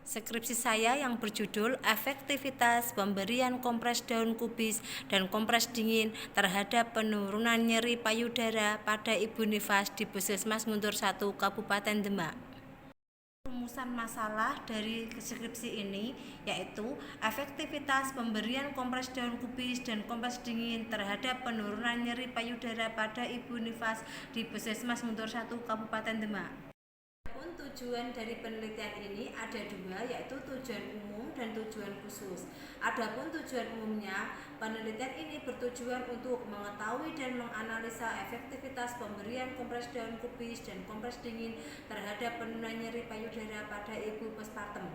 Skripsi saya yang berjudul Efektivitas Pemberian Kompres Daun Kubis dan Kompres Dingin terhadap Penurunan Nyeri Payudara pada Ibu Nifas di Puskesmas Guntur 1, Kabupaten Demak. Rumusan masalah dari skripsi ini yaitu efektivitas pemberian kompres daun kubis dan kompres dingin terhadap penurunan nyeri payudara pada Ibu Nifas di Puskesmas Guntur 1, Kabupaten Demak. Tujuan dari penelitian ini ada dua, yaitu tujuan umum dan tujuan khusus. Adapun tujuan umumnya, penelitian ini bertujuan untuk mengetahui dan menganalisa efektivitas pemberian kompres daun kubis dan kompres dingin terhadap penurunan nyeri payudara pada ibu postpartum.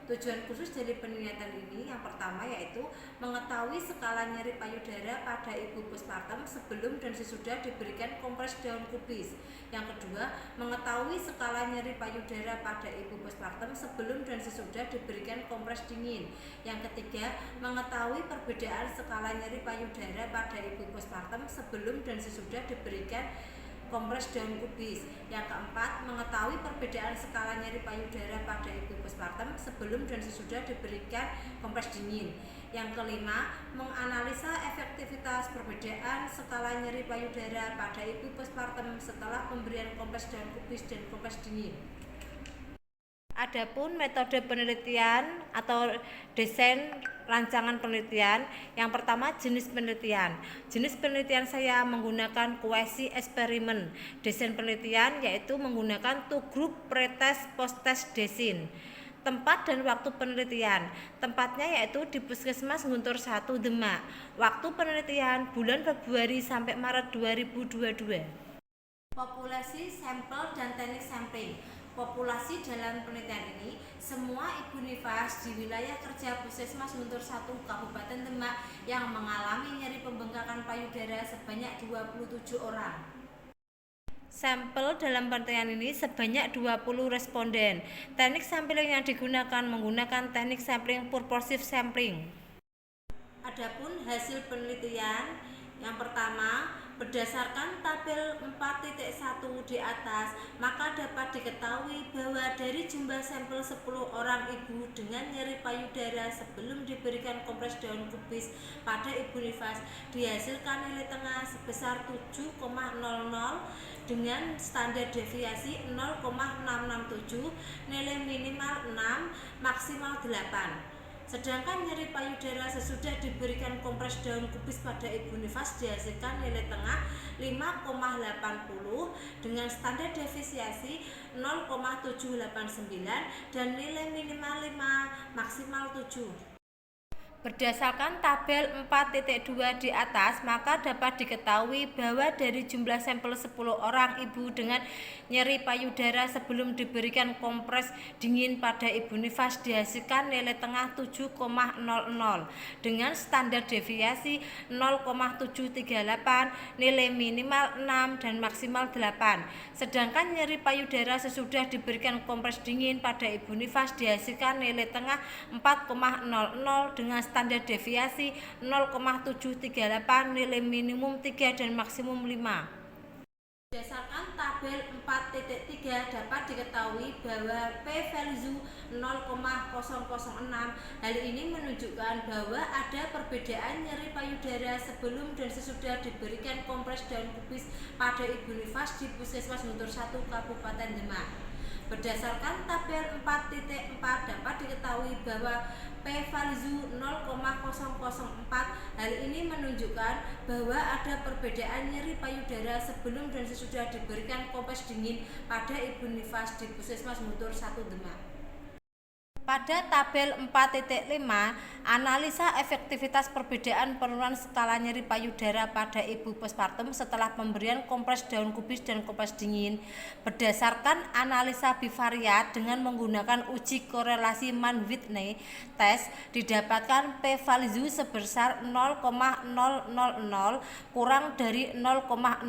Tujuan khusus dari penelitian ini yang pertama yaitu mengetahui skala nyeri payudara pada ibu postpartum sebelum dan sesudah diberikan kompres daun kubis. Yang kedua, mengetahui skala nyeri payudara pada ibu postpartum sebelum dan sesudah diberikan kompres dingin. Yang ketiga, mengetahui perbedaan skala nyeri payudara pada ibu postpartum sebelum dan sesudah diberikan kompres daun kubis. Yang keempat, mengetahui perbedaan skala nyeri payudara pada ibu postpartum sebelum dan sesudah diberikan kompres dingin. Yang kelima, menganalisa efektivitas perbedaan skala nyeri payudara pada ibu postpartum setelah pemberian kompres daun kubis dan kompres dingin. Adapun metode penelitian atau desain rancangan penelitian, yang pertama jenis penelitian. Jenis penelitian saya menggunakan kuesi eksperimen. Desain penelitian yaitu menggunakan two group pretest post-test design. Tempat dan waktu penelitian. Tempatnya yaitu di Puskesmas Guntur 1 Demak. Waktu penelitian bulan Februari sampai Maret 2022. Populasi, sampel, dan teknik sampling. Populasi dalam penelitian ini semua ibu nifas di wilayah kerja Puskesmas Guntur 1 Kabupaten Demak yang mengalami nyeri pembengkakan payudara sebanyak 27 orang. Sampel dalam penelitian ini sebanyak 20 responden. Teknik sampling yang digunakan menggunakan teknik sampling purposive sampling. Adapun hasil penelitian yang pertama, berdasarkan tabel 4.1 di atas, maka dapat diketahui bahwa dari jumlah sampel 10 orang ibu dengan nyeri payudara sebelum diberikan kompres daun kubis pada ibu nifas dihasilkan nilai tengah sebesar 7,00 dengan standar deviasi 0,667, nilai minimal 6, maksimal 8. Sedangkan nyeri payudara sesudah diberikan kompres daun kubis pada ibu nifas dihasilkan nilai tengah 5,80 dengan standar deviasi 0,789 dan nilai minimal 5, maksimal 7. Berdasarkan tabel 4.2 di atas, maka dapat diketahui bahwa dari jumlah sampel 10 orang ibu dengan nyeri payudara sebelum diberikan kompres dingin pada ibu nifas dihasilkan nilai tengah 7,00 dengan standar deviasi 0,738, nilai minimal 6 dan maksimal 8. Sedangkan nyeri payudara sesudah diberikan kompres dingin pada ibu nifas dihasilkan nilai tengah 4,00 dengan standar deviasi 0,738, nilai minimum 3 dan maksimum 5. Berdasarkan tabel 4.3 dapat diketahui bahwa p-value 0,006. Hal ini menunjukkan bahwa ada perbedaan nyeri payudara sebelum dan sesudah diberikan kompres daun kubis pada ibu nifas di Puskesmas Guntur 1 Kabupaten Demak. Berdasarkan tabel 4.4 dapat diketahui bahwa p-value 0,004. Hal ini menunjukkan bahwa ada perbedaan nyeri payudara sebelum dan sesudah diberikan kompres dingin pada ibu nifas di Puskesmas Guntur 1 Demak. Pada tabel 4.5, analisa efektivitas perbedaan penurunan skala nyeri payudara pada ibu postpartum setelah pemberian kompres daun kubis dan kompres dingin berdasarkan analisa bivariat dengan menggunakan uji korelasi Mann-Whitney test didapatkan p-value sebesar 0,000 kurang dari 0,05,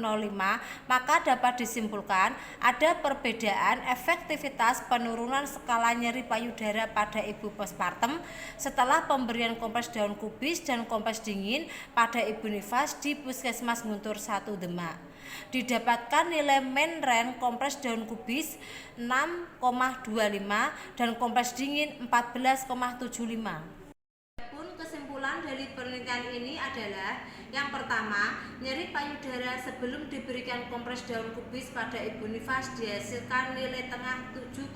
maka dapat disimpulkan ada perbedaan efektivitas penurunan skala nyeri payudara pada ibu postpartum setelah pemberian kompres daun kubis dan kompres dingin pada ibu nifas di Puskesmas Guntur 1 Demak. Didapatkan nilai main rent kompres daun kubis 6,25 dan kompres dingin 14,75. Kesimpulan dari penelitian ini adalah yang pertama, nyeri payudara sebelum diberikan kompres daun kubis pada ibu nifas dihasilkan nilai tengah 7,00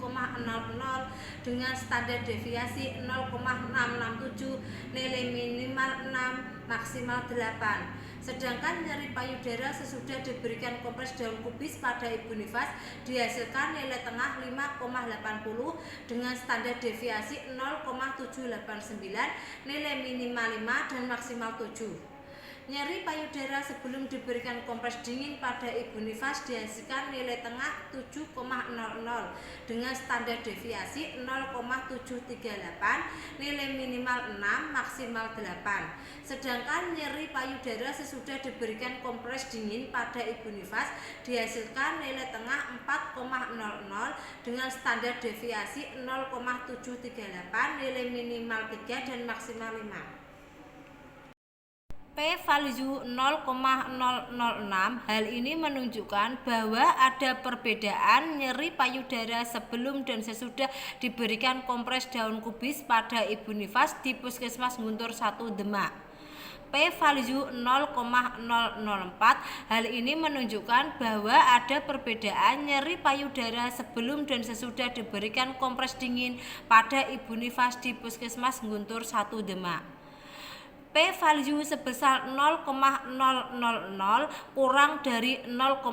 dengan standar deviasi 0,667, nilai minimal 6, maksimal 8. Sedangkan nyeri payudara sesudah diberikan kompres daun kubis pada ibu nifas dihasilkan nilai tengah 5,80 dengan standar deviasi 0,789, nilai minimal 5 dan maksimal 7. Nyeri payudara sebelum diberikan kompres dingin pada ibu nifas dihasilkan nilai tengah 7,00 dengan standar deviasi 0,738, nilai minimal 6, maksimal 8. Sedangkan nyeri payudara sesudah diberikan kompres dingin pada ibu nifas dihasilkan nilai tengah 4,00 dengan standar deviasi 0,738, nilai minimal 3 dan maksimal 5. P-value 0,006. Hal ini menunjukkan bahwa ada perbedaan nyeri payudara sebelum dan sesudah diberikan kompres daun kubis pada ibu nifas di Puskesmas Guntur 1 Demak. P-value 0,004. Hal ini menunjukkan bahwa ada perbedaan nyeri payudara sebelum dan sesudah diberikan kompres dingin pada ibu nifas di Puskesmas Guntur 1 Demak. P-value sebesar 0,000 kurang dari 0,05,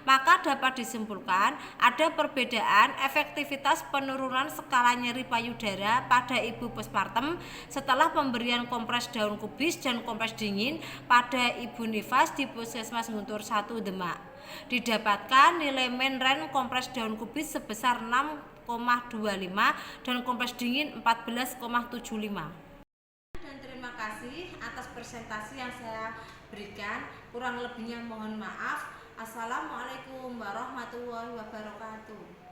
maka dapat disimpulkan ada perbedaan efektivitas penurunan skala nyeri payudara pada ibu postpartum setelah pemberian kompres daun kubis dan kompres dingin pada ibu nifas di Puskesmas Guntur 1 Demak. Didapatkan nilai main rent kompres daun kubis sebesar 6,25 dan kompres dingin 14,75. Terima kasih atas presentasi yang saya berikan. Kurang lebihnya mohon maaf. Assalamualaikum warahmatullahi wabarakatuh.